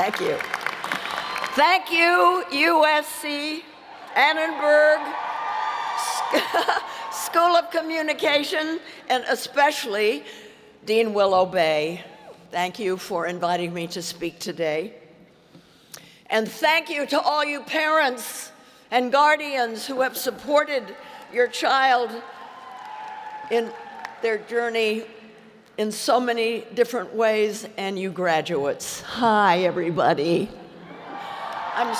Thank you. Thank you, USC Annenberg School of Communication, and especially Dean Willow Bay. Thank you for inviting me to speak today. And thank you to all you parents and guardians who have supported your child in their journey in so many different ways, and you graduates. Hi, everybody. I'm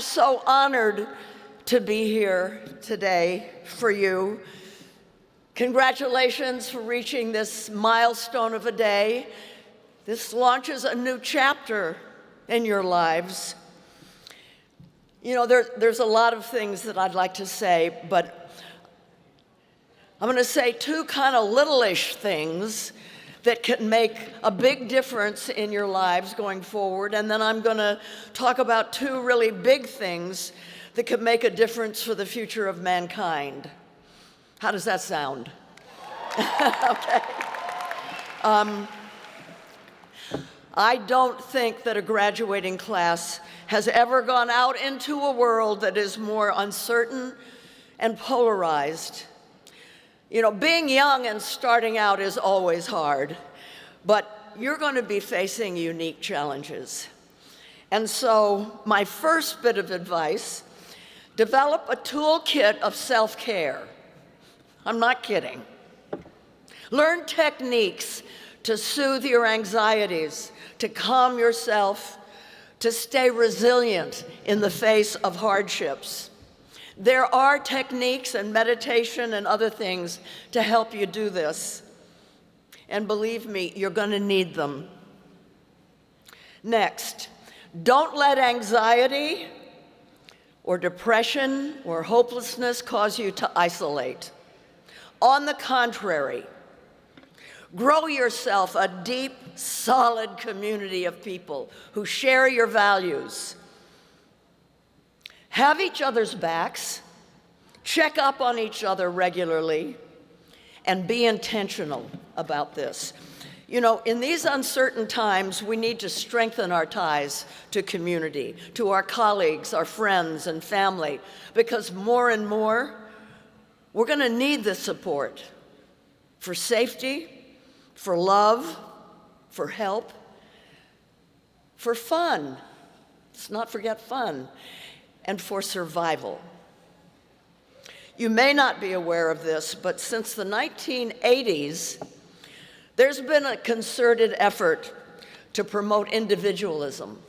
so honored to be here today for you. Congratulations for reaching this milestone of a day. This launches a new chapter in your lives. You know, there's a lot of things that I'd like to say, but I'm going to say two kind of little-ish things that can make a big difference in your lives going forward, and then I'm going to talk about two really big things that could make a difference for the future of mankind. How does that sound? Okay. I don't think that a graduating class has ever gone out into a world that is more uncertain and polarized. You know, being young and starting out is always hard, but you're going to be facing unique challenges. And so my first bit of advice, develop a toolkit of self-care. I'm not kidding. Learn techniques to soothe your anxieties, to calm yourself, to stay resilient in the face of hardships. There are techniques and meditation and other things to help you do this. And believe me, you're going to need them. Next, don't let anxiety or depression or hopelessness cause you to isolate. On the contrary, grow yourself a deep, solid community of people who share your values. Have each other's backs, check up on each other regularly, and be intentional about this. You know, in these uncertain times, we need to strengthen our ties to community, to our colleagues, our friends, and family, because more and more, we're going to need the support for safety, for love, for help, for fun. Let's not forget fun. And for survival. You may not be aware of this, but since the 1980s, there's been a concerted effort to promote individualism.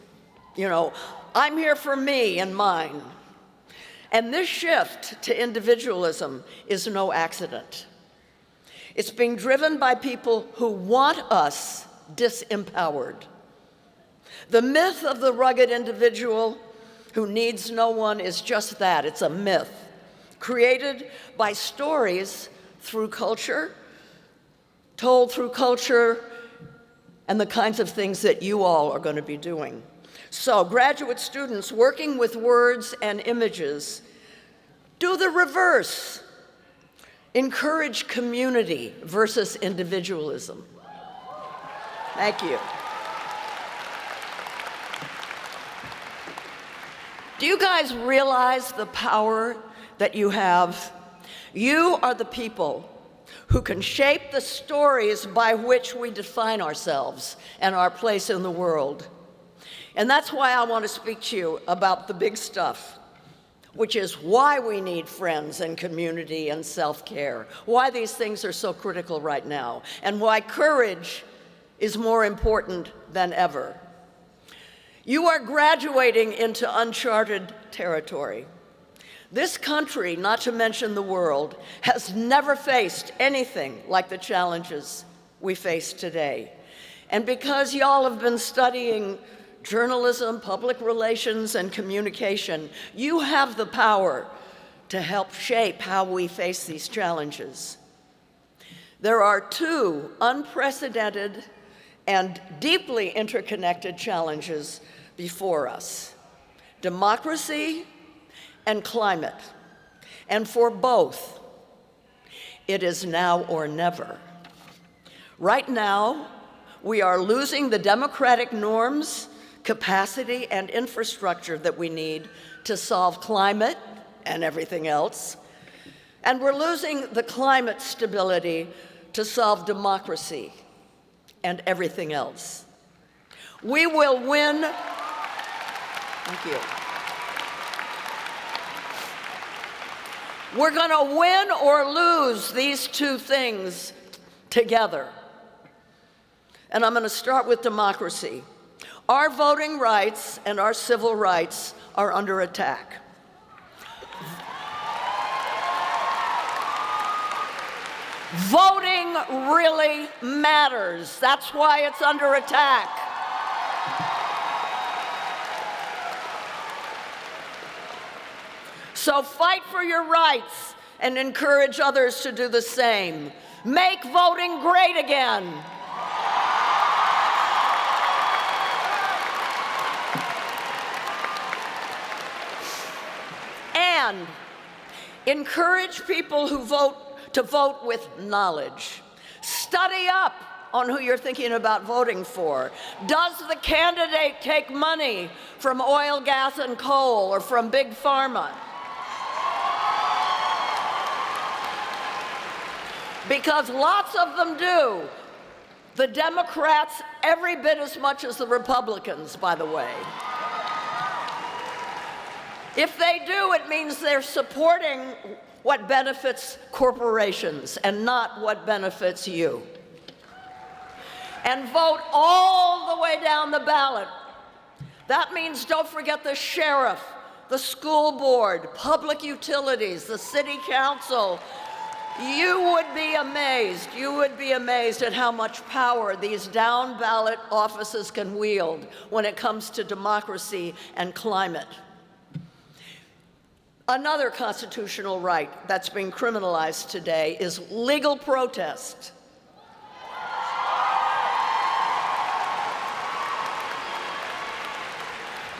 You know, I'm here for me and mine. And this shift to individualism is no accident. It's being driven by people who want us disempowered. The myth of the rugged individual who needs no one is just that. It's a myth created by stories through culture, told through culture, and the kinds of things that you all are going to be doing. So, graduate students working with words and images, do the reverse. Encourage community versus individualism. Thank you. Do you guys realize the power that you have? You are the people who can shape the stories by which we define ourselves and our place in the world. And that's why I want to speak to you about the big stuff, which is why we need friends and community and self-care, why these things are so critical right now, and why courage is more important than ever. You are graduating into uncharted territory. This country, not to mention the world, has never faced anything like the challenges we face today. And because y'all have been studying journalism, public relations, and communication, you have the power to help shape how we face these challenges. There are two unprecedented and deeply interconnected challenges before us: democracy and climate. And for both, it is now or never. Right now, we are losing the democratic norms capacity, and infrastructure that we need to solve climate and everything else. And we're losing the climate stability to solve democracy and everything else. We will win. Thank you. We're going to win or lose these two things together. And I'm going to start with democracy. Our voting rights and our civil rights are under attack. Voting really matters. That's why it's under attack. So fight for your rights and encourage others to do the same. Make voting great again. And encourage people who vote to vote with knowledge. Study up on who you're thinking about voting for. Does the candidate take money from oil, gas, and coal, or from big pharma? Because lots of them do. The Democrats, every bit as much as the Republicans, by the way. If they do, it means they're supporting what benefits corporations and not what benefits you. And vote all the way down the ballot. That means don't forget the sheriff, the school board, public utilities, the city council. You would be amazed at how much power these down-ballot offices can wield when it comes to democracy and climate. Another constitutional right that's being criminalized today is legal protest.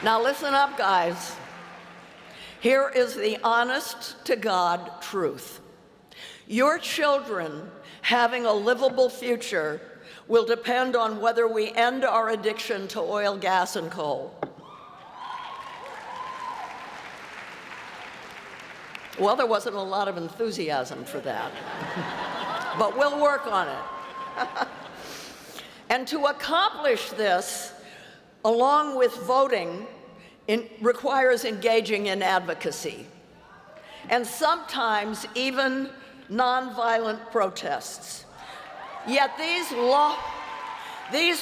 Now listen up, guys. Here is the honest-to-God truth. Your children having a livable future will depend on whether we end our addiction to oil, gas, and coal. Well, there wasn't a lot of enthusiasm for that, but we'll work on it. And to accomplish this, along with voting, requires engaging in advocacy, and sometimes even nonviolent protests. Yet these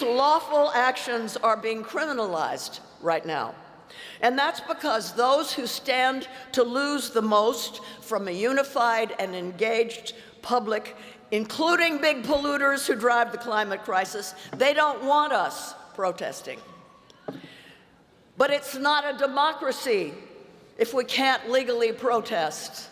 lawful actions are being criminalized right now. And that's because those who stand to lose the most from a unified and engaged public, including big polluters who drive the climate crisis, they don't want us protesting. But it's not a democracy if we can't legally protest.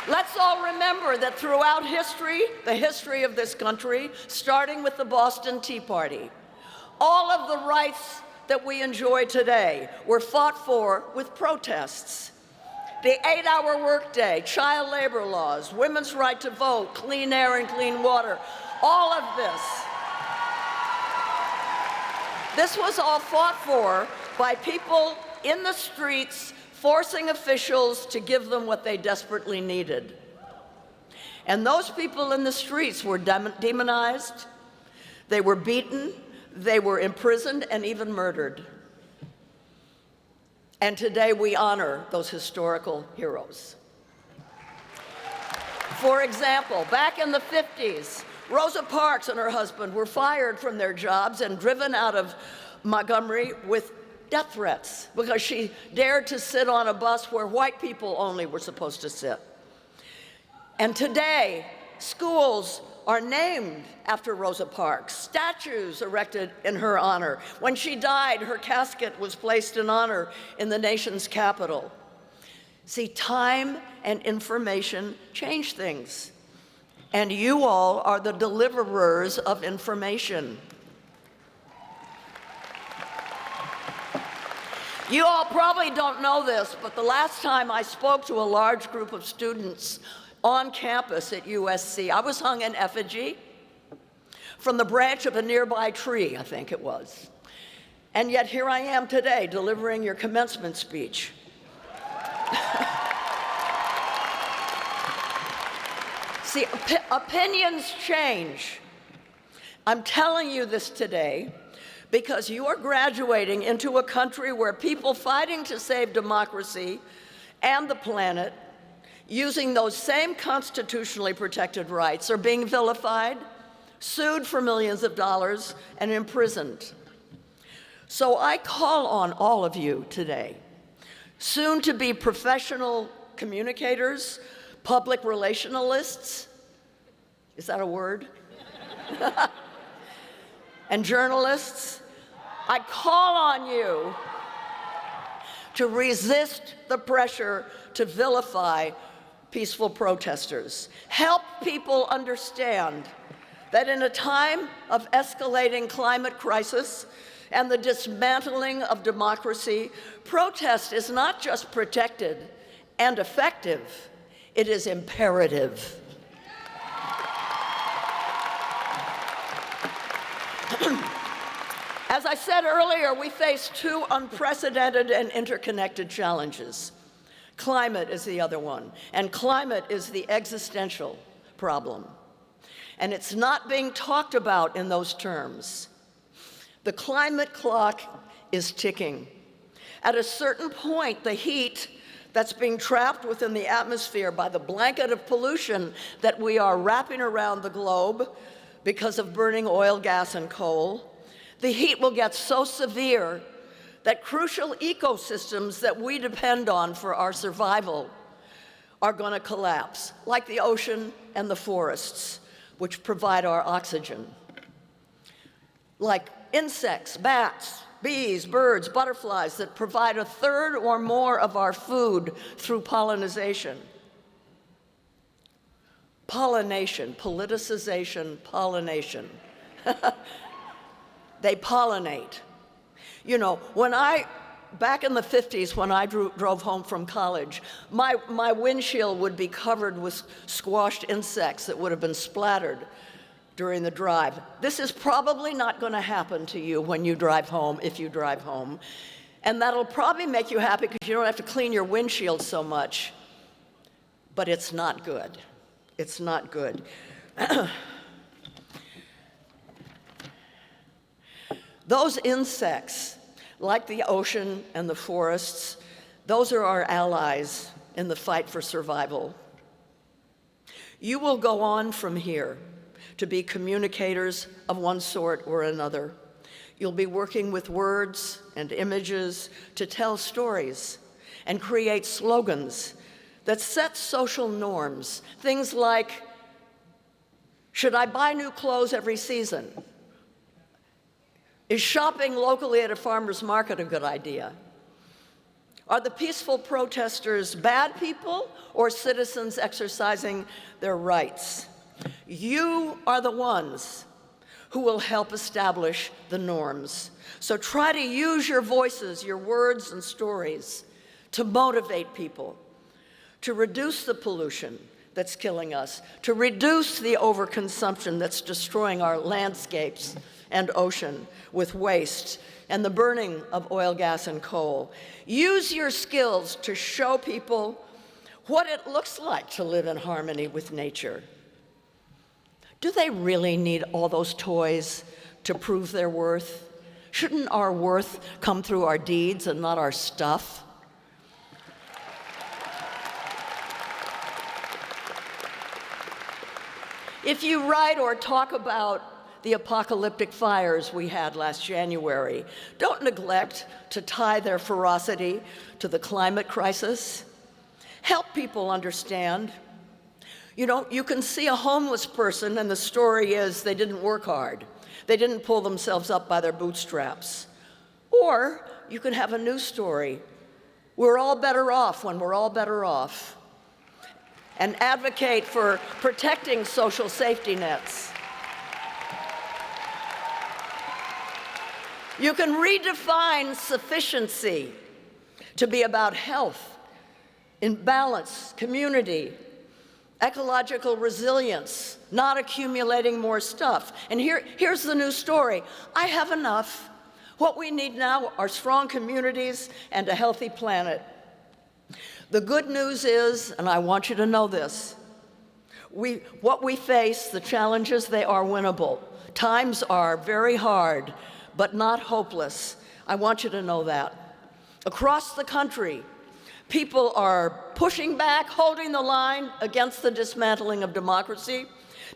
Let's all remember that throughout history, the history of this country, starting with the Boston Tea Party, all of the rights that we enjoy today were fought for with protests. The 8-hour workday, child labor laws, women's right to vote, clean air and clean water, all of this. This was all fought for by people in the streets forcing officials to give them what they desperately needed. And those people in the streets were demonized, they were beaten, they were imprisoned, and even murdered. And today we honor those historical heroes. For example, back in the 50s, Rosa Parks and her husband were fired from their jobs and driven out of Montgomery with death threats because she dared to sit on a bus where white people only were supposed to sit. And today, schools are named after Rosa Parks, statues erected in her honor. When she died, her casket was placed in honor in the nation's capital. See, time and information change things, and you all are the deliverers of information. You all probably don't know this, but the last time I spoke to a large group of students on campus at USC, I was hung in effigy. from the branch of a nearby tree, I think it was. And yet here I am today delivering your commencement speech. See, opinions change. I'm telling you this today because you are graduating into a country where people fighting to save democracy and the planet, using those same constitutionally protected rights, are being vilified, sued for millions of dollars, and imprisoned. So I call on all of you today, soon to be professional communicators, public relationalists, is that a word? And journalists, I call on you to resist the pressure to vilify peaceful protesters. Help people understand that in a time of escalating climate crisis and the dismantling of democracy, protest is not just protected and effective, it is imperative. As I said earlier, we face two unprecedented and interconnected challenges. Climate is the other one, and climate is the existential problem. And it's not being talked about in those terms. The climate clock is ticking. At a certain point, the heat that's being trapped within the atmosphere by the blanket of pollution that we are wrapping around the globe because of burning oil, gas, and coal, the heat will get so severe that crucial ecosystems that we depend on for our survival are going to collapse, like the ocean and the forests, which provide our oxygen. Like insects, bats, bees, birds, butterflies that provide a third or more of our food through pollination. Pollination, politicization, pollination. They pollinate. You know, back in the 50s when I drove home from college, my windshield would be covered with squashed insects that would have been splattered during the drive. This is probably not going to happen to you when you drive home, if you drive home. And that'll probably make you happy because you don't have to clean your windshield so much. But it's not good. It's not good. Those insects, like the ocean and the forests, those are our allies in the fight for survival. You will go on from here to be communicators of one sort or another. You'll be working with words and images to tell stories and create slogans that set social norms. Things like, should I buy new clothes every season? Is shopping locally at a farmer's market a good idea? Are the peaceful protesters bad people or citizens exercising their rights? You are the ones who will help establish the norms. So try to use your voices, your words and stories to motivate people, to reduce the pollution that's killing us, to reduce the overconsumption that's destroying our landscapes and ocean with waste and the burning of oil, gas, and coal. Use your skills to show people what it looks like to live in harmony with nature. Do they really need all those toys to prove their worth? Shouldn't our worth come through our deeds and not our stuff? If you write or talk about the apocalyptic fires we had last January, don't neglect to tie their ferocity to the climate crisis. Help people understand. You know, you can see a homeless person and the story is they didn't work hard. They didn't pull themselves up by their bootstraps. Or you can have a new story. We're all better off when we're all better off. And advocate for protecting social safety nets. You can redefine sufficiency to be about health, in balance, community, ecological resilience, not accumulating more stuff. And here's the new story. I have enough. What we need now are strong communities and a healthy planet. The good news is, and I want you to know this, what we face, the challenges, they are winnable. Times are very hard, but not hopeless. I want you to know that. Across the country, people are pushing back, holding the line against the dismantling of democracy.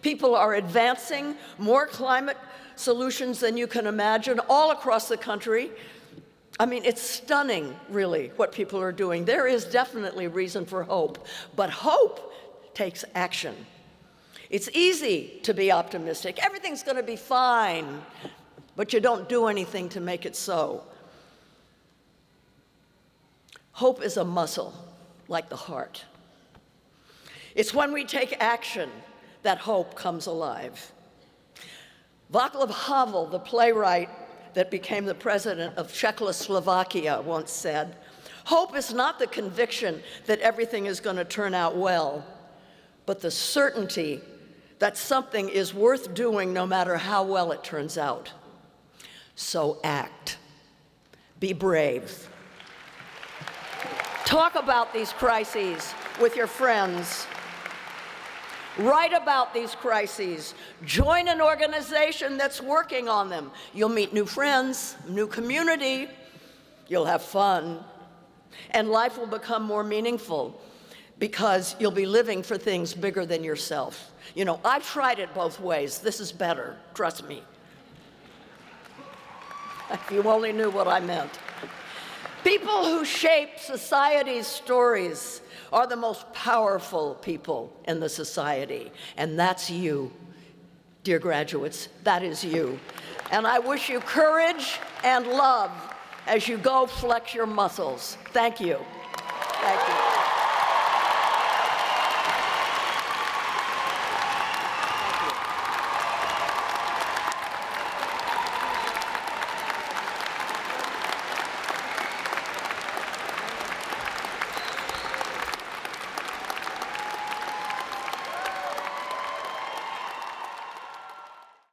People are advancing more climate solutions than you can imagine all across the country. I mean, it's stunning, really, what people are doing. There is definitely reason for hope, but hope takes action. It's easy to be optimistic. Everything's going to be fine, but you don't do anything to make it so. Hope is a muscle, like the heart. It's when we take action that hope comes alive. Václav Havel, the playwright that became the president of Czechoslovakia, once said, "Hope is not the conviction that everything is going to turn out well, but the certainty that something is worth doing no matter how well it turns out." So act. Be brave. Talk about these crises with your friends. Write about these crises. Join an organization that's working on them. You'll meet new friends, new community. You'll have fun. And life will become more meaningful because you'll be living for things bigger than yourself. You know, I've tried it both ways. This is better, trust me. If you only knew what I meant. People who shape society's stories are the most powerful people in the society, and that's you, dear graduates, that is you. And I wish you courage and love as you go flex your muscles. Thank you. Thank you.